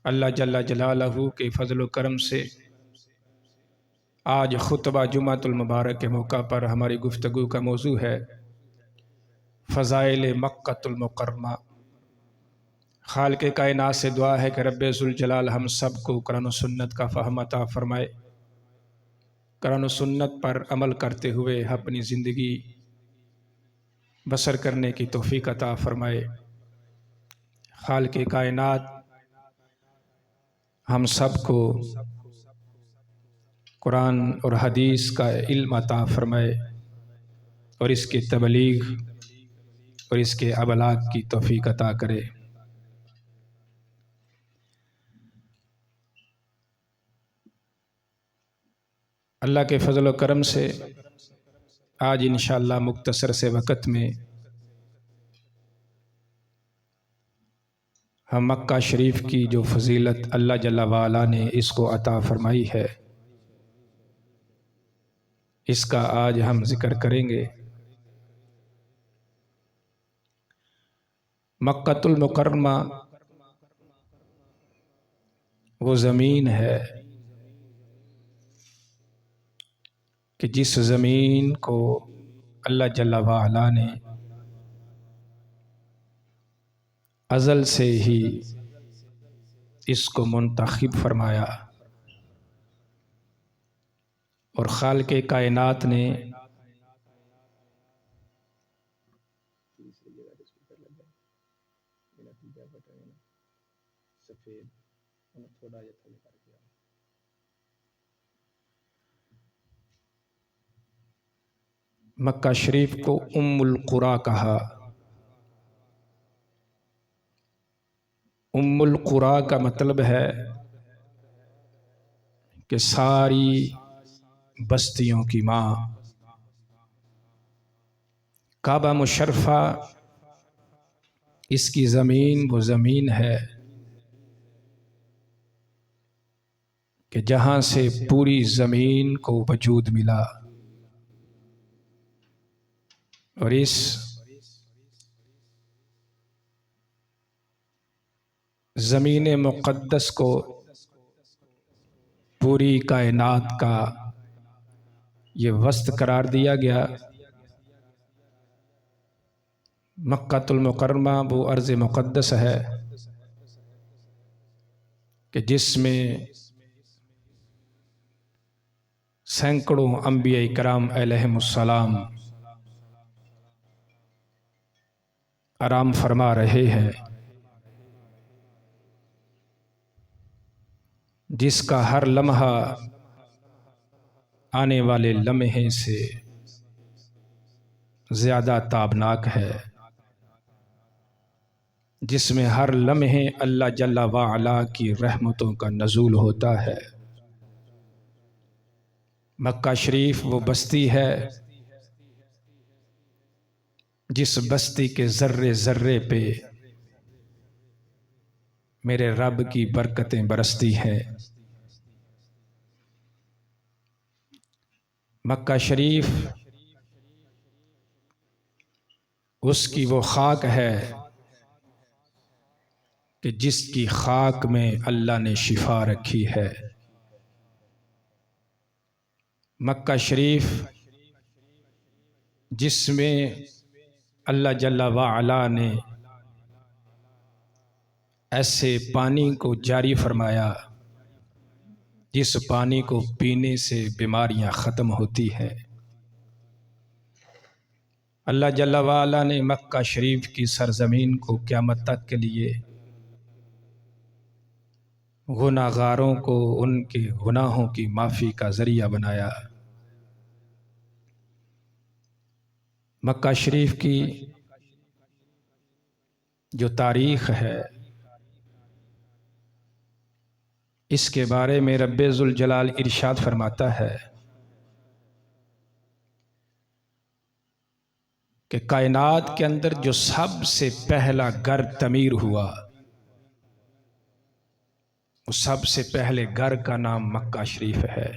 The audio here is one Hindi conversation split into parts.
अल्लाह जल्ला जलालहू के फजल व करम से आज खुतबा जुमातुल मुबारक के मौका पर हमारी गुफ्तगू का मौजू है फ़ज़ाइल मक्कतुल मुकर्रमा। खालिक़ कायनात से दुआ है कि रब्बे ज़ुल जलाल हम सब को कुरान व सुन्नत का फ़हम अता फ़रमाए, कुरान व सुन्नत पर अमल करते हुए अपनी ज़िंदगी बसर करने की तौफ़ीक़ अता फ़रमाए। खालिक़ कायनात हम सब को कुरान और हदीस का इल्म अता फ़रमाए और इसके तबलीग और इसके अबलाग की तौफ़ीक़ अता करे। अल्लाह के फजल व करम से आज इंशाअल्लाह मुख्तसर से वक़्त में हम मक्का शरीफ की जो फजीलत अल्लाह जल्ला वाला ने इसको अता फ़रमाई है, इसका आज हम जिक्र करेंगे। मक्कतुल मुकर्रमा वो ज़मीन है कि जिस ज़मीन को अल्लाह जल्ला वाला ने अज़ल से ही इसको मुंतखब फरमाया और खालिक़ कायनात ने मक्का शरीफ को उम्मुल कुरा कहा। उम्मुल कुरा का मतलब है कि सारी बस्तियों की माँ। काबा मुशर्रफा इसकी ज़मीन वो ज़मीन है कि जहाँ से पूरी ज़मीन को वजूद मिला और इस ज़मीन मुक़द्दस को पूरी कायनात का ये वस्त करार दिया गया। मक्कातुल मुकर्रमा वो अर्ज़ मुक़द्दस है कि जिसमें सैकड़ों अंबिया इकराम अलैहिमुस्सलाम आराम फरमा रहे हैं, जिसका हर लम्हा आने वाले लम्हे से ज़्यादा ताबनाक है, जिसमें हर लम्हे अल्लाह जल्ला वाला की रहमतों का नज़ूल होता है। मक्का शरीफ वो बस्ती है जिस बस्ती के ज़र्रे ज़र्रे पे मेरे रब की बरकतें बरसती हैं। मक्का शरीफ उसकी वो खाक है कि जिसकी खाक में अल्लाह ने शिफा रखी है। मक्का शरीफ जिसमें अल्लाह जल्ला वाला ने ऐसे पानी को जारी फरमाया जिस पानी को पीने से बीमारियां ख़त्म होती हैं। अल्लाह जल्ला वाला ने मक्का शरीफ की सरज़मीन को क़यामत तक के लिए गुनाहगारों को उनके गुनाहों की माफ़ी का ज़रिया बनाया। मक्का शरीफ की जो तारीख़ है इसके बारे में रब्बे ज़ुल जलाल इरशाद फरमाता है कि कायनात के अंदर जो सबसे पहला घर तमीर हुआ, उस सबसे पहले घर का नाम मक्का शरीफ है।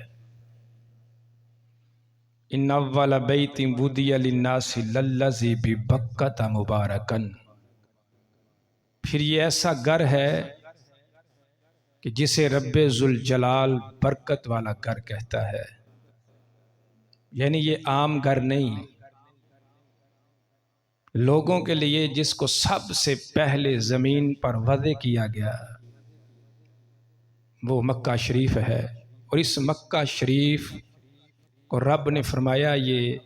इन्ना अव्वला बैतिन वुदिया लिन्नासि लल्लज़ी बिबक्कता मुबारकन। फिर ये ऐसा घर है कि जिसे रब्बे जुल जलाल बरकत वाला घर कहता है, यानी ये आम घर नहीं, लोगों के लिए जिसको सबसे पहले ज़मीन पर वज़े किया गया वो मक्का शरीफ है। और इस मक्का शरीफ को रब ने फरमाया ये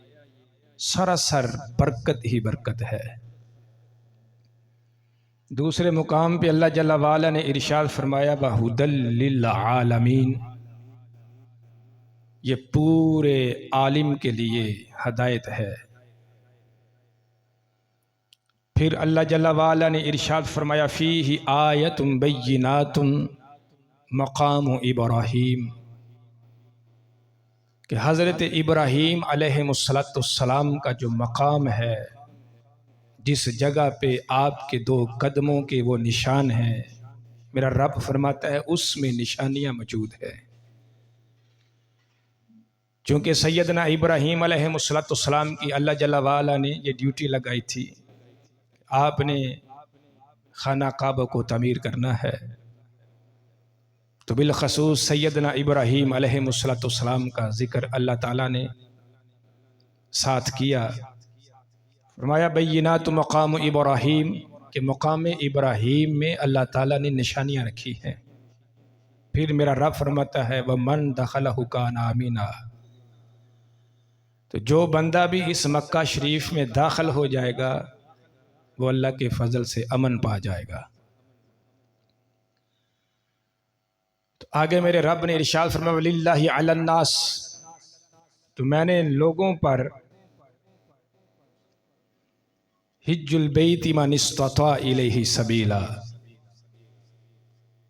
सरासर बरकत ही बरकत है। दूसरे मुकाम पे अल्लाह जल्ला वाला ने इरशाद फरमाया वहुदल लिल आलमीन, ये पूरे आलिम के लिए हदायत है। फिर अल्लाह जल्ला वाला ने इरशाद फरमाया फीही आयतुम बय्यिनातुम मकाम इब्राहीम, कि हज़रत इब्राहीम अलैहिस्सलाम का जो मकाम है, जिस जगह पे आपके दो कदमों के वो निशान हैं, मेरा रब फरमाता है उसमें निशानियां मौजूद है। चूँकि सैयदना इब्राहीम अलैहिस्सलाम की अल्लाह जल्ला वाला ने ये ड्यूटी लगाई थी, आपने खाना काबा को तमीर करना है, तो बिलखसूस सैयदना इब्राहीम अलैहिस्सलाम का ज़िक्र अल्लाह ताला ने साथ किया। फरमाया बय्यिनात मकाम इब्राहीम, के मकाम इब्राहीम में अल्लाह ताला ने निशानियाँ रखी हैं। फिर मेरा रब फरमाता है वह मन दखलहु कान आमीना, तो जो बंदा भी इस मक्का शरीफ में दाखिल हो जाएगा वो अल्लाह के फजल से अमन पा जाएगा। तो आगे मेरे रब ने इरशाद फरमाया वलिल्लाहि अलन्नास, तो मैंने लोगों पर हिज्जुल बैति मन इस्तता इलैहि सबीला,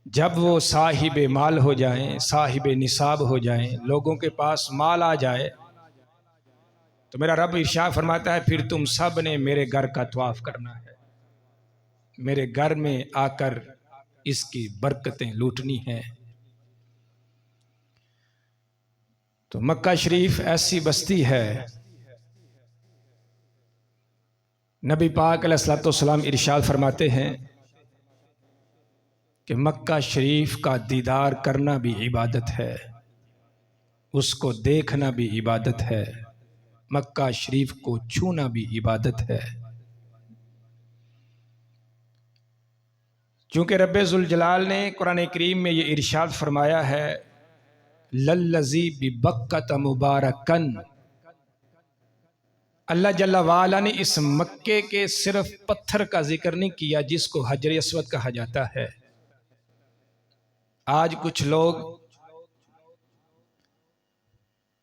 जब वो साहिब माल हो जाएं, साहिब निसाब हो जाएं, लोगों के पास माल आ जाए, तो मेरा रब इरशाद फरमाता है फिर तुम सब ने मेरे घर का तवाफ करना है, मेरे घर में आकर इसकी बरकतें लूटनी हैं। तो मक्का शरीफ ऐसी बस्ती है, नबी पाक अलैहिस्सलाम इरशाद फरमाते हैं कि मक्का शरीफ का दीदार करना भी इबादत है, उसको देखना भी इबादत है, मक्का शरीफ को छूना भी इबादत है। चूँकि रब्बे जुल जलाल ने कुरान करीम में ये इरशाद फरमाया है लल्लज़ी बिबक्कत मुबारकन, अल्लाह जल्ला वाला ने इस मक्के के सिर्फ पत्थर का जिक्र नहीं किया जिसको हजर अस्वद कहा जाता है। आज कुछ लोग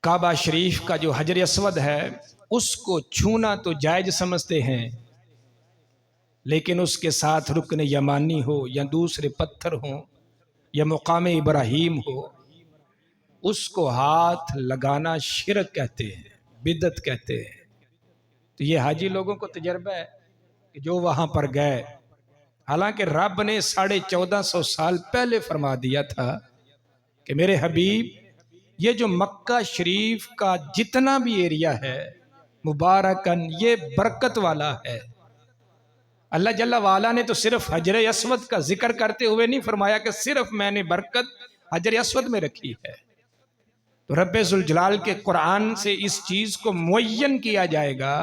काबा शरीफ का जो हजर अस्वद है उसको छूना तो जायज समझते हैं, लेकिन उसके साथ रुकन यमानी हो या दूसरे पत्थर हो या मुकाम इब्राहीम हो, उसको हाथ लगाना शिरक कहते हैं, बिदत कहते हैं। तो ये हाजी लोगों को तजर्बा है कि जो वहां पर गए, हालांकि रब ने 1450 साल पहले फरमा दिया था कि मेरे हबीब ये जो मक्का शरीफ का जितना भी एरिया है मुबारकन, ये बरकत वाला है। अल्लाह जल्ला वाला ने तो सिर्फ हजर अस्वद का जिक्र करते हुए नहीं फरमाया कि सिर्फ मैंने बरकत हजर अस्वद में रखी है। तो रब्बे जुल जलाल के कुरान से इस चीज को मुअय्यन किया जाएगा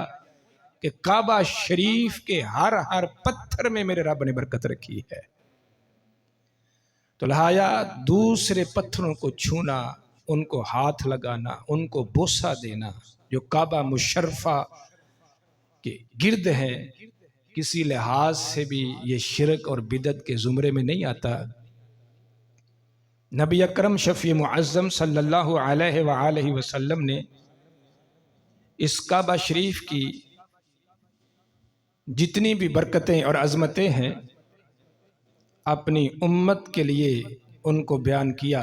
कि काबा शरीफ के हर हर पत्थर में मेरे रब ने बरकत रखी है। तो लिहाजा दूसरे पत्थरों को छूना, उनको हाथ लगाना, उनको बोसा देना जो काबा मुशर्रफा के गिर्द है, किसी लिहाज से भी ये शिरक और बिदत के जुमरे में नहीं आता। नबी अकरम शफी मुअज़्ज़म सल्लल्लाहु अलैहि वसल्लम ने इस काबा शरीफ की जितनी भी बरकतें और अज़मतें हैं अपनी उम्मत के लिए उनको बयान किया।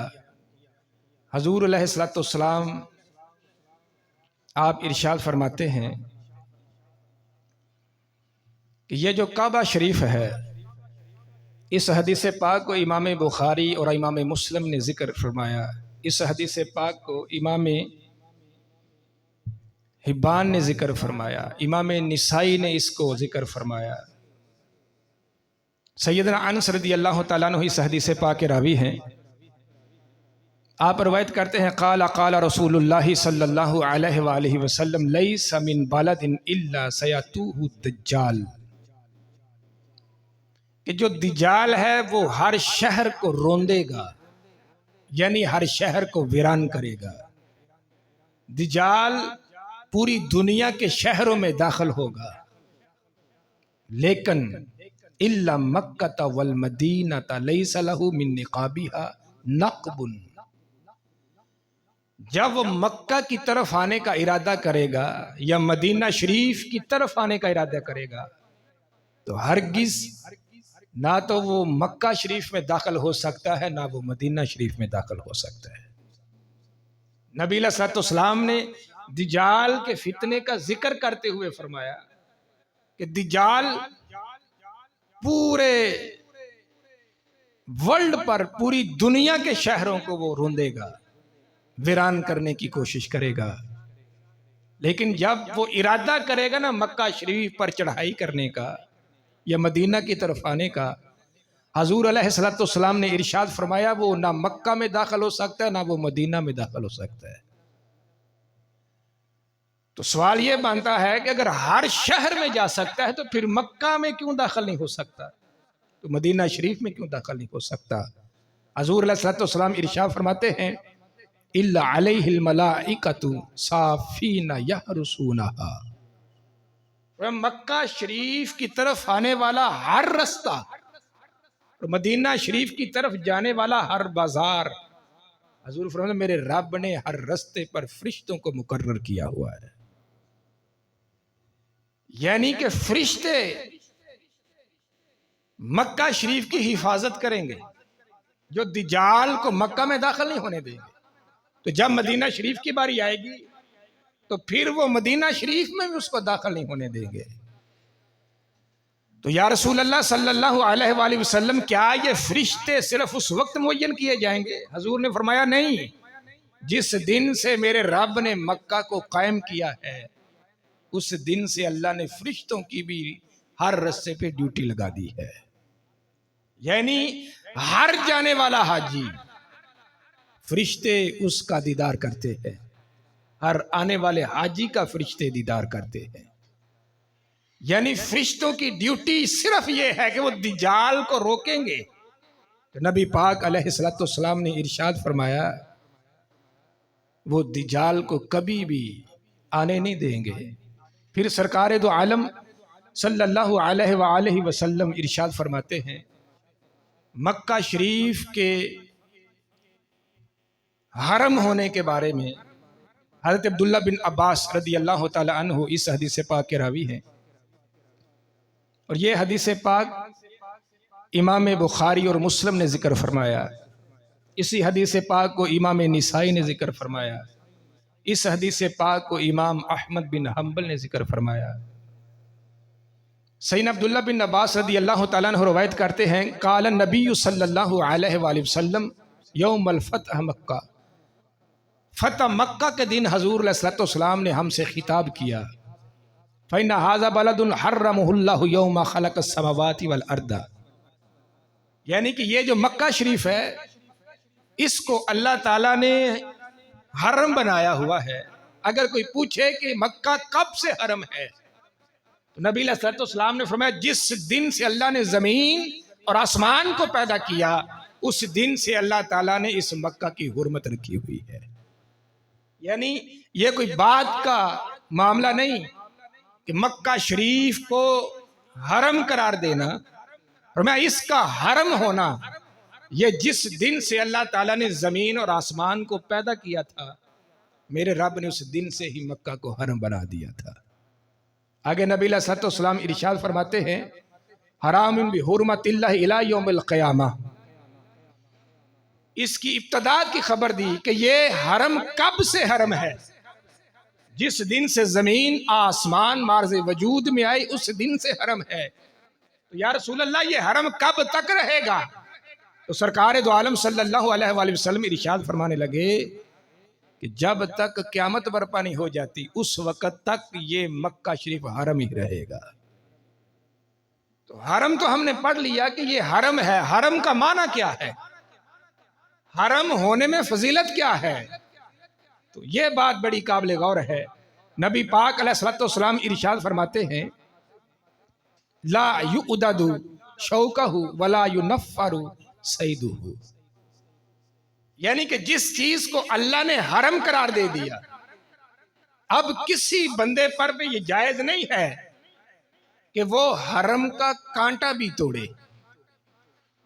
हजूर अलैहिस्सलाम आप इरशाद फरमाते हैं कि ये जो काबा शरीफ है, इस हदीस पाक को इमाम बुखारी और इमाम मुस्लिम ने ज़िक्र फरमाया। इस हदीस पाक को इमाम हिब्बान ने ज़िक्र फरमाया, इमाम निसाई ने इसको ज़िक्र फरमाया। सैयदना अनस रज़ियल्लाहु तआला अन्हु इस हदीस पाक के रावी हैं। आप रवायत करते हैं क़ाला क़ाला रसूलुल्लाहि सल्लल्लाहु अलैहि वसल्लम लैसा मिन बलदिन इल्ला सयतूहु दज्जाल, कि जो दज्जाल है वो हर शहर को रोंदेगा, यानी हर शहर को वीरान करेगा। दज्जाल पूरी दुनिया के शहरों में दाखिल होगा, लेकिन इल्ला मक्का वल मदीना लैसा लहू मिन निकाबिहा नक़बुन। जब वो मक्का की तरफ आने का इरादा करेगा या मदीना शरीफ की तरफ आने का इरादा करेगा, तो हरगिज ना तो वो मक्का शरीफ में दाखिल हो सकता है, ना वो मदीना शरीफ में दाखिल हो सकता है। नबी अलैहिस्सलाम ने दज्जाल के फितने का जिक्र करते हुए फरमाया कि दज्जाल पूरे वर्ल्ड पर, पूरी दुनिया के शहरों को वो रोंदेगा, वीरान करने की कोशिश करेगा। लेकिन जब वो इरादा करेगा ना मक्का शरीफ पर चढ़ाई करने का या मदीना की तरफ आने का, हजूर अलैहिस्सलाम ने इरशाद फरमाया वो ना मक्का में दाखिल हो सकता है, ना वो मदीना में दाखिल हो सकता है। तो सवाल ये बनता है कि अगर हर शहर में जा सकता है तो फिर मक्का में क्यों दाखिल नहीं हो सकता, तो मदीना शरीफ में क्यों दाखिल नहीं हो सकता। हजूर अलैहिस्सलाम इरशाद फरमाते हैं इल्ला अलैहिल मलाइकतु साफीना यहरुसूनहा, मक्का शरीफ की तरफ आने वाला हर रास्ता और मदीना शरीफ की तरफ जाने वाला हर बाजार, हजूर फरमाते मेरे रब ने हर रास्ते पर फरिश्तों को मुकर्रर किया हुआ है। यानी कि फरिश्ते मक्का शरीफ की हिफाजत करेंगे, जो दज्जाल को मक्का में दाखिल नहीं होने देंगे। तो जब मदीना शरीफ की बारी आएगी तो फिर वो मदीना शरीफ में भी उसको दाखिल नहीं होने देंगे। तो या रसूल अल्लाह सल्लल्लाहु अलैहि वसल्लम, क्या ये फरिश्ते सिर्फ उस वक्त मुअय्यन किए जाएंगे? हजूर ने फरमाया नहीं, जिस दिन से मेरे रब ने मक्का को कायम किया है उस दिन से अल्लाह ने फरिश्तों की भी हर रस्ते पे ड्यूटी लगा दी है। यानी हर जाने वाला हाजी फरिश्ते उसका दीदार करते हैं, हर आने वाले हाजी का फरिश्ते दीदार करते हैं। यानी फरिश्तों की ड्यूटी सिर्फ ये है कि वो दज्जाल को रोकेंगे। तो नबी पाक अलैहिस्सलाम ने इरशाद फरमाया वो दज्जाल को कभी भी आने नहीं देंगे। फिर सरकार दो आलम सल्लल्लाहु अलैहि वसल्लम इरशाद फरमाते हैं मक्का शरीफ के हरम होने के बारे में हज़रत अब्दुल्ला बिन अब्बास रज़ियल्लाहु ताला अन्हु इस हदीस पाक के रावी हैं। और ये हदीस पाक इमाम बुखारी और मुस्लिम ने जिक्र फरमाया, इसी हदीस पाक को इमाम निसाई ने जिक्र फरमाया, इस हदीस पाक को इमाम अहमद बिन हम्बल ने जिक्र फरमाया। सैयदना अब्दुल्ला बिन अब्बास रज़ियल्लाहु ताला अन्हु रवायत करते हैं काल नबी सल्लल्लाहु अलैहि वसल्लम यौमल फतह मक्का, फतह मक्का के दिन हजूर अलैहिस्सलाम ने हमसे खिताब किया फ़इन्ना हाज़ा बलदुन हर्रमहुल्लाहु यौमा खलक़स समावाति वल अर्दा, यानी कि ये जो मक्का शरीफ है इसको अल्लाह ताला ने हरम बनाया हुआ है। अगर कोई पूछे कि मक्का कब से हरम है तो नबी अलैहिस्सलाम ने फरमाया जिस दिन से अल्लाह ने जमीन और आसमान को पैदा किया उस दिन से अल्लाह ताला ने इस मक्का की हुर्मत रखी हुई है। यानी ये कोई बात का मामला नहीं कि मक्का शरीफ को हरम करार देना, फरमाया इसका हरम होना ये जिस दिन से अल्लाह ताला ने जमीन और आसमान को पैदा किया था मेरे रब ने उस दिन से ही मक्का को हरम बना दिया था। आगे नबी अलैहिस्सलाम इरशाद फरमाते हैं हराम बिहुर्मतिल्लाहि इला यौमिल क़ियामा, इसकी इब्तदा की खबर दी कि ये हरम कब से हरम है, जिस दिन से जमीन आसमान मार्ज़े वजूद में आई उस दिन से हरम है। तो या रसूल अल्लाह ये हरम कब तक रहेगा? तो सरकार दो आलम सल्लल्लाहु अलैहि वसल्लम इरशाद फरमाने लगे कि जब तक क़यामत बर्पा नहीं हो जाती उस वक़्त तक ये मक्का शरीफ हरम ही रहेगा। तो हरम तो हमने पढ़ लिया कि ये हरम है, हरम का माना क्या है, हरम होने में फजीलत क्या है। तो ये बात बड़ी काबिल गौर है। नबी पाक अलैहिस्सलाम इरशाद फरमाते हैं, ला युददु शौकहु वला युनफ़रु सैदुहु, यानी कि जिस चीज को अल्लाह ने हरम करार दे दिया, अब किसी बंदे पर भी ये जायज नहीं है कि वो हरम का कांटा भी तोड़े।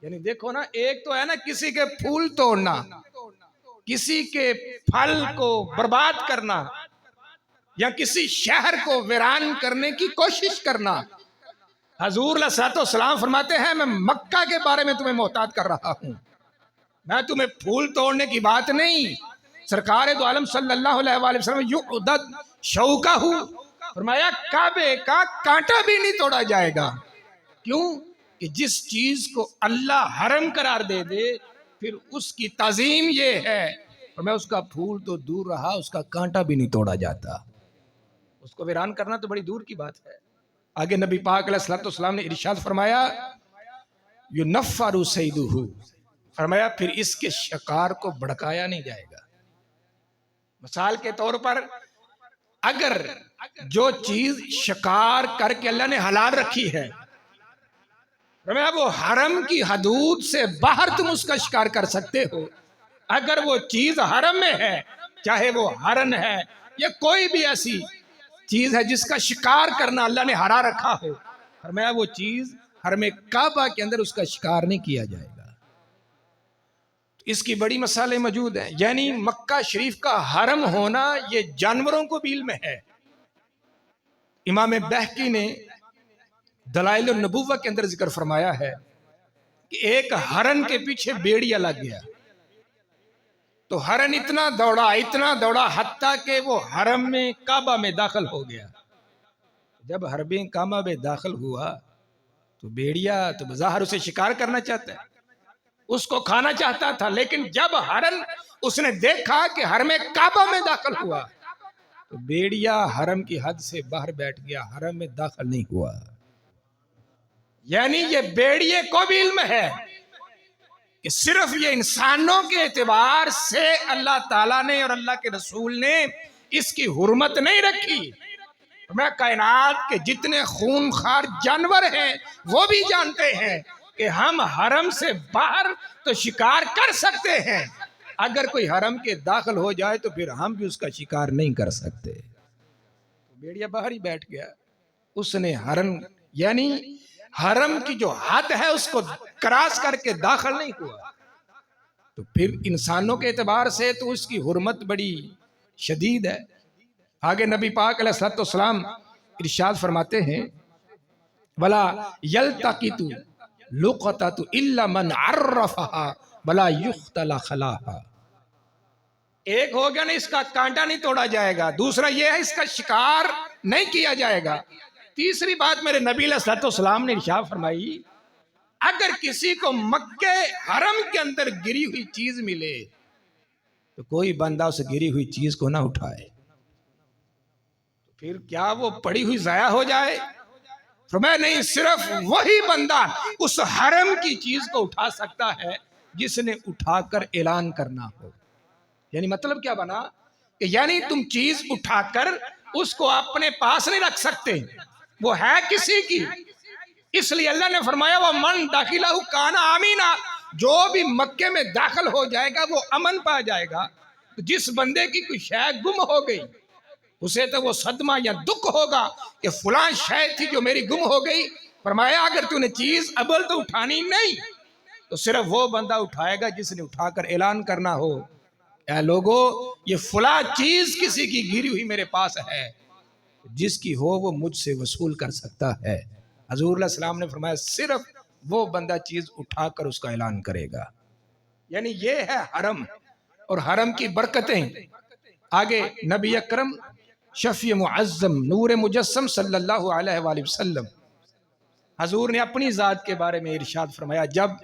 यानी देखो ना, एक तो है ना किसी के फूल तोड़ना, किसी के फल को बर्बाद करना, या किसी शहर को वीरान करने की कोशिश करना। हजूर सलाम फरमाते हैं, मैं मक्का के बारे में तुम्हें मोहतात कर रहा हूं, मैं तुम्हें फूल तोड़ने की बात नहीं। सरकार दो आलम सल्लल्लाहु अलैहि वसल्लम युदद शौकहु, फरमाया काबे का कांटा भी नहीं तोड़ा जाएगा। क्यों? कि जिस चीज को अल्लाह हरम करार दे दे, फिर उसकी ताजीम ये है, और मैं उसका फूल तो दूर रहा, उसका कांटा भी नहीं तोड़ा जाता। उसको वीरान करना तो बड़ी दूर की बात है। आगे नबी पाक अलैहिस्सलाम ने इरशाद फरमाया, युनफ़रु सैदुहु, फरमाया फिर इसके शिकार को भड़काया नहीं जाएगा। मिसाल के तौर पर, अगर जो चीज शिकार करके अल्लाह ने हलाल रखी है, फरमाया वो हरम की हदूद से बाहर तुम उसका शिकार कर सकते हो। अगर वो चीज हरम में है, चाहे वो हरन है या कोई भी ऐसी चीज है जिसका शिकार करना अल्लाह ने हरा रखा हो, फरमाया वो चीज हरम काबा के अंदर उसका शिकार नहीं किया जाएगा। इसकी बड़ी मसाले मौजूद हैं। यानी मक्का शरीफ का हरम होना ये जानवरों को भी इल्म है। इमाम बहकी ने दलाइल नबुव्वा के अंदर जिक्र फरमाया है कि एक हरन के पीछे भेड़िया लग गया, तो हरन इतना दौड़ा हत्ता के वो हरम में काबा में दाखिल हो गया। जब हरम काबा में दाखिल हुआ तो भेड़िया तो बज़ाहिर उसे शिकार करना चाहता है, उसको खाना चाहता था, लेकिन जब हरन उसने देखा कि हरम काबा में दाखिल हुआ, तो भेड़िया हरम की हद से बाहर बैठ गया, हरम में दाखिल नहीं हुआ। यानी ये भेड़िए को भी इल्म है कि सिर्फ ये इंसानों के एतबार से अल्लाह ताला ने और अल्लाह के रसूल ने इसकी हुर्मत नहीं रखी। मैं कायनात के जितने खूनखार जानवर हैं वो भी जानते हैं कि हम हरम से बाहर तो शिकार कर सकते हैं, अगर कोई हरम के दाखिल हो जाए तो फिर हम भी उसका शिकार नहीं कर सकते। तो भेड़िया बाहर ही बैठ गया, उसने हरम यानी हरम की जो हद है उसको क्रॉस करके दाखिल नहीं हुआ। तो फिर इंसानों के एतबार से तो उसकी हुर्मत बड़ी शदीद है। आगे नबी पाक अलैहिस्सलाम इरशाद फरमाते हैं, वला यल्तकितु लुक़ततु इल्ला मन अर्रफहा वला युख्तला खलाहा। एक हो गया ना, इसका कांटा नहीं तोड़ा जाएगा। दूसरा यह है, इसका शिकार नहीं किया जाएगा। तीसरी बात मेरे नबी अलैहिस्सलाम ने इरशाद फरमाई, अगर किसी को मक्के हरम के अंदर गिरी हुई चीज मिले तो कोई बंदा उस गिरी हुई चीज को ना उठाए, तो फिर क्या वो पड़ी हुई जाया हो जाए? फरमाया नहीं, सिर्फ वही बंदा उस हरम की चीज को उठा सकता है जिसने उठाकर ऐलान करना हो। यानी मतलब क्या बना कि यानी तुम चीज उठाकर उसको अपने पास नहीं रख सकते, वो है किसी की। इसलिए अल्लाह ने फरमाया, वो मन दाखिलहु काना आमीना, जो भी मक्के में दाखिल हो जाएगा वो अमन पा जाएगा। तो जिस बंदे की कोई शय गुम हो गई, उसे तो वो सदमा या दुख होगा कि फलां शय थी जो मेरी गुम हो गई। फरमाया अगर तूने चीज अबल तो उठानी नहीं, तो सिर्फ वो बंदा उठाएगा जिसने उठाकर ऐलान करना हो, ऐ लोगो ये फलां चीज किसी की गिरी हुई मेरे पास है, जिसकी हो वो मुझसे वसूल कर सकता है। हजूर सलाम ने फरमाया सिर्फ वो बंदा चीज उठाकर उसका ऐलान करेगा। यानी ये है हरम और हरम की बरकतें। आगे नबी अकरम शफी मुअज्जम नूर मुजस्सम सल्लल्लाहु अलैहि वसल्लम हजूर ने अपनी जात के बारे में इरशाद फरमाया, जब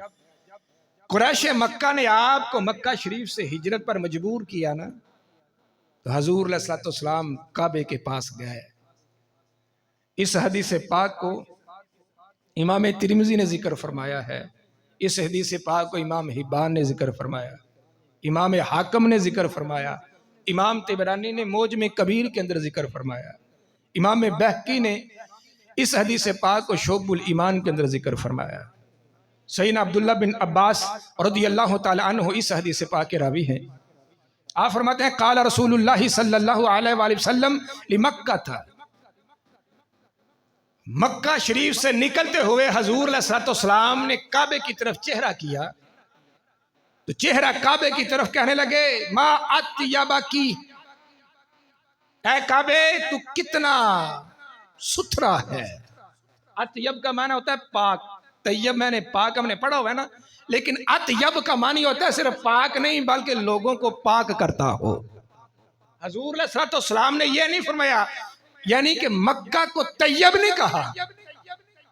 कुरैश मक्का ने आपको मक्का शरीफ से हिजरत पर मजबूर किया ना, तो हजूर अलैहिस्सलाम काबे के पास गए। इस हदीस पाक को इमाम तिरमिज़ी ने जिक्र फरमाया है, इस हदीस पाक को इमाम हिब्बान ने जिक्र फरमाया, इमाम हाकम ने जिक्र फरमाया, इमाम तिबरानी ने मौजम कबीर के अंदर जिक्र फरमाया, इमाम बहकी ने इस हदीस पाक को शोबुल ईमान के अंदर जिक्र फरमाया। सैयदना अब्दुल्ला बिन अब्बास रज़ियल्लाहु तआला अन्हु इस हदीस पाक के रावी हैं। आप फरमाते हैं काला रसूलुल्लाह सल्लल्लाहु अलैहि वसल्लम लिमक्का था, मक्का शरीफ से निकलते हुए हजूर अलैहिस्सलाम ने काबे की तरफ चेहरा किया तो चेहरा काबे की तरफ कहने लगे मा अत्यबा की, ऐ काबे तू कितना सुथरा है। अत्यब का माना होता है पाक, तैयब मैंने पाक हमने पढ़ा हुआ है ना, लेकिन अत्यब का मानी होता है सिर्फ पाक नहीं बल्कि लोगों को पाक करता हो। हजूर अलैहिस्सलाम ने यह नहीं फरमाया, यानी कि मक्का को तैयब नहीं कहा,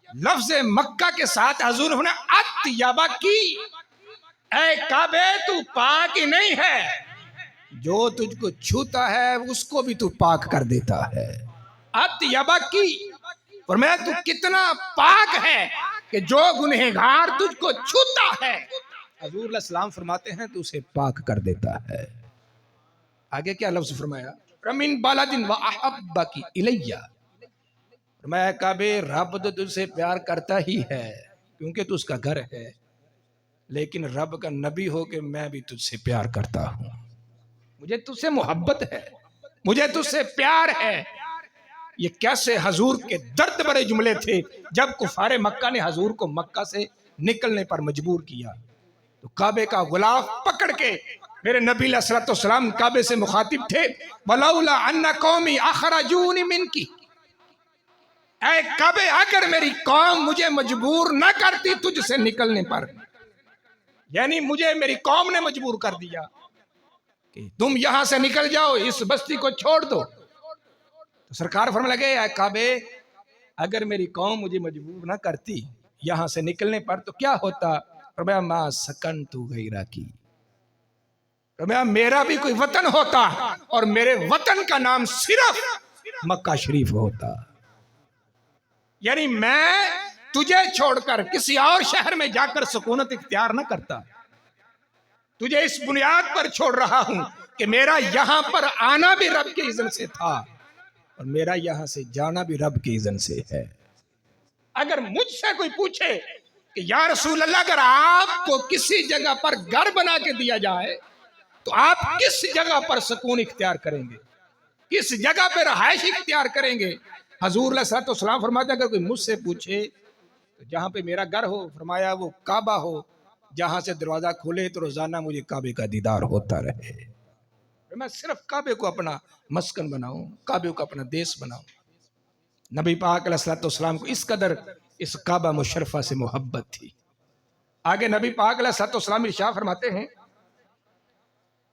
लफ्ज मक्का के साथ हजूर ने अत्यबा की, ऐ काबे तू पाक ही नहीं है, जो तुझको छूता है उसको भी तू पाक कर देता है। अत्यबा की फरमाया तू कितना पाक है कि जो गुनहगार तुझको छूता है हजूर अलैहिस्सलाम फरमाते हैं तो उसे पाक कर देता है। आगे क्या लफ्ज फरमाया, रमिन बालादिन व अहब्बा की इलैया, फरमाया काबे रब तो तुझसे प्यार करता ही है क्योंकि तू उसका घर है, लेकिन रब का नबी हो के मैं भी तुझसे प्यार करता हूं, मुझे तुझसे मोहब्बत है, मुझे तुझसे प्यार है। ये कैसे हजूर के दर्द भरे जुमले थे जब कुफारे मक्का ने हजूर को मक्का से निकलने पर मजबूर किया तो काबे का गुलाफ पकड़ के मेरे नबी अलैहिस्सलाम काबे से मुखातिब थे, वलौला अन्ना कौमी अखरजूनी मिनकी, ऐ काबे अगर मेरी कौम मुझे मजबूर न करती तुझसे निकलने पर, यानी मुझे मेरी कौम ने मजबूर कर दिया कि तुम यहां से निकल जाओ, इस बस्ती को छोड़ दो, तो सरकार फरमाने लगे ऐ काबे अगर मेरी कौम मुझे मजबूर ना करती यहां से निकलने पर तो क्या होता, फरमाया मा सकन तू गैरा की, फरमाया मेरा भी कोई वतन होता और मेरे वतन का नाम सिर्फ मक्का शरीफ होता, यानी मैं तुझे छोड़कर किसी और शहर में जाकर सुकूनत इख्तियार न करता, तुझे इस बुनियाद पर छोड़ रहा हूं कि मेरा यहां पर आना भी रब के इज़्न से था और मेरा यहां से जाना भी रब के इज़्न से है। अगर मुझसे कोई पूछे कि या रसूल अल्लाह अगर आपको किसी जगह पर घर बना के दिया जाए तो आप किस जगह पर सुकून इख्तियार करेंगे, किस जगह पर रहाइश इख्तियार करेंगे? हजूर अलैहिस्सलाम फरमाते हैं अगर कोई मुझसे पूछे तो जहां पे मेरा घर हो, फरमाया वो काबा हो, जहां से दरवाजा खोले तो रोजाना मुझे काबे का दीदार होता रहे, मैं सिर्फ काबे को अपना मस्कन बनाऊं, काबे को अपना देश बनाऊं। नबी पाक अलैहिस्सलाम को इस कदर इस काबा मुशर्रफा से मोहब्बत थी। आगे नबी पाक अलैहिस्सलाम इरशाद फरमाते हैं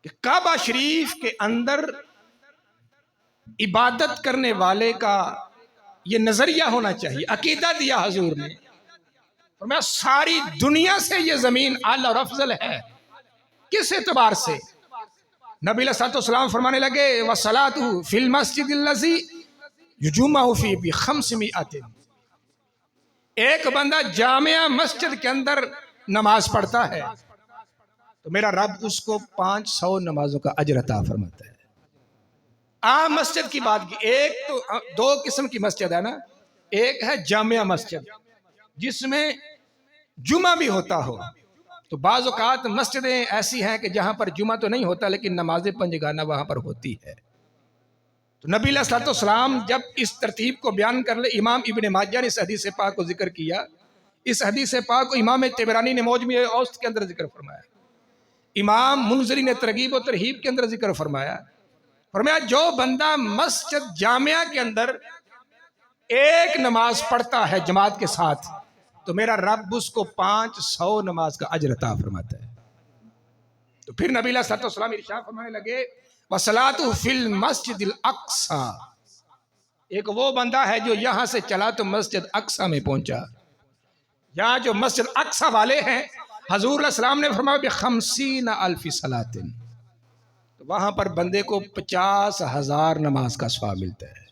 कि काबा शरीफ के अंदर इबादत करने वाले का ये नजरिया होना चाहिए, अकीदा दिया हजूर ने, और मैं सारी दुनिया से ये जमीन आला और अफजल है। किस एतबार से? नबी अलैहिस्सलाम फरमाने लगे वसलातु फिल मस्जिदिल्लज़ी युजुमअ फी ब500, एक बंदा जामिया मस्जिद के अंदर नमाज पढ़ता है तो मेरा रब उसको 500 नमाजों का अजर अता फरमाता है। आम मस्जिद की बात की, एक तो दो किस्म की मस्जिद है ना, एक है जामिया मस्जिद जिसमें जुमा भी होता हो, तो बाज़ औक़ात मस्जिदें ऐसी हैं कि जहां पर जुमा तो नहीं होता लेकिन नमाज़ पंजगाना वहां पर होती है। तो नबी अलैहिस्सलाम जब इस तरतीब को बयान कर ले, इमाम इब्न माजा ने इस हदीस पाक को जिक्र किया, इस हदीस पाक को इमाम तिबरानी ने मौजम औसत के अंदर जिक्र फरमाया, इमाम मुनज़री ने तरगीब और तरहीब के अंदर जिक्र फरमाया, फरमाया जो बंदा मस्जिद जामिया के अंदर एक नमाज पढ़ता है जमात के साथ तो मेरा रब उसको 500 नमाज का अजर अता फरमाता है। तो फिर नबी अलैहिस्सलाम इरशाद फरमाने लगे वसलातु फिल मस्जिदिल अक्सा, एक वो बंदा है जो यहां से चला तो मस्जिद अक्सा में पहुंचा। यहाँ जो मस्जिद अक्सा वाले हैं हजूर अलैहिस्सलाम ने फरमाया ब50 अल्फ़ सलातिन, तो वहां पर बंदे को 50,000 नमाज का सवाब मिलता है।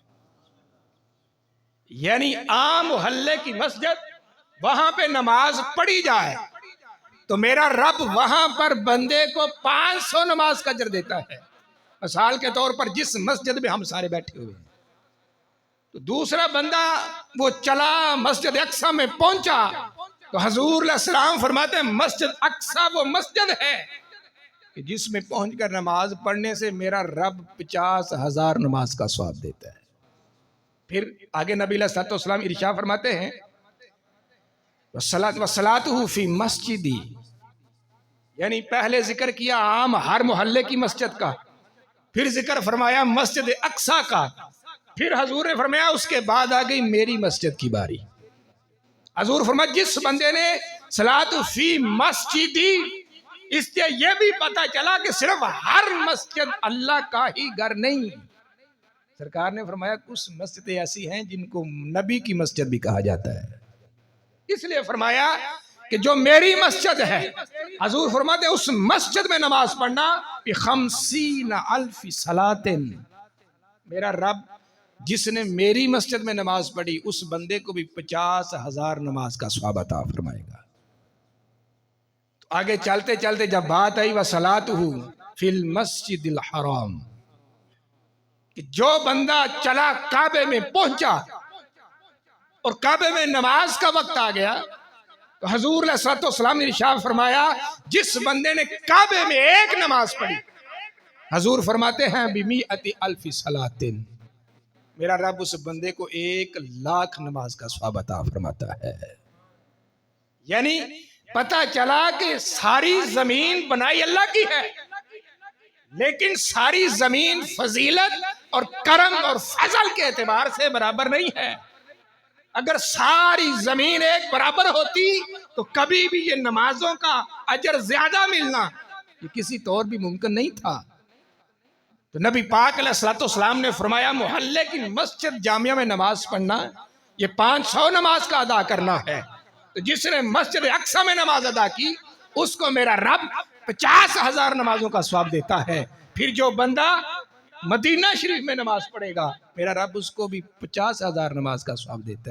यानी आम मोहल्ले की मस्जिद वहां पे नमाज पढ़ी जाए तो मेरा रब वहां पर बंदे को 500 नमाज का अजर देता है। मिसाल के तौर पर जिस मस्जिद में हम सारे बैठे हुए हैं, तो दूसरा बंदा वो चला मस्जिद अक्सा में पहुंचा, तो हजूर सलाम फरमाते हैं मस्जिद अक्सा वो मस्जिद है कि जिसमें पहुंचकर नमाज पढ़ने से मेरा रब 50,000 नमाज का स्वाब देता है। फिर आगे नबी अलैहिस्सलाम इरशाद फरमाते हैं वसलातुहु फी मस्जिदी, यानी पहले जिक्र किया आम हर मोहल्ले की मस्जिद का, फिर जिक्र फरमाया मस्जिद अक्सा का, फिर हजूर ने फरमाया उसके बाद आ गई मेरी मस्जिद की बारी। हजूर फरमाया जिस बंदे ने सलातु फी मस्जिदी, इससे यह भी पता चला कि सिर्फ हर मस्जिद अल्लाह का ही घर नहीं। सरकार ने फरमाया कुछ मस्जिदें ऐसी हैं जिनको नबी की मस्जिद भी कहा जाता है, इसलिए फरमाया कि जो मेरी मस्जिद है, हजूर फरमाते उस मस्जिद में नमाज पढ़ना ब50 अल्फी सलातिन, मेरा रब जिसने मेरी मस्जिद में नमाज पढ़ी उस बंदे को भी 50,000 नमाज का स्वाब अता फरमाएगा। तो आगे चलते चलते जब बात आई वसलातुहु फिल मस्जिदिल हराम, कि जो बंदा चला काबे में पहुंचा और काबे में नमाज का वक्त आ गया, तो हजूर अलैहिस्सलाम ने इरशाद फरमाया जिस बंदे ने काबे में एक नमाज पढ़ी, हजूर फरमाते हैं बिमिअति अल्फी सलातिन, मेरा रब उस बंदे को 1,00,000 नमाज का स्वाब अता फरमाता है। यानी पता चला कि सारी जमीन बनाई अल्लाह की है, लेकिन सारी जमीन फजीलत और करम और फजल के एतबार से बराबर नहीं है। अगर सारी जमीन एक बराबर होती तो कभी भी ये नमाजों का अजर ज्यादा मिलना ये किसी तौर भी मुमकिन नहीं था। तो नबी पाक अलैहिस्सलाम ने फरमाया मोहल्ले की मस्जिद जामिया में नमाज पढ़ना ये 500 नमाज का अदा करना है। तो जिसने मस्जिद अक्सा में नमाज अदा की उसको मेरा रब 50,000 नमाजों का स्वाब देता है। फिर जो बंदा मदीना शरीफ में नमाज पढ़ेगा मेरा रब उसको भी 50,000 नमाज का स्वाब देता है।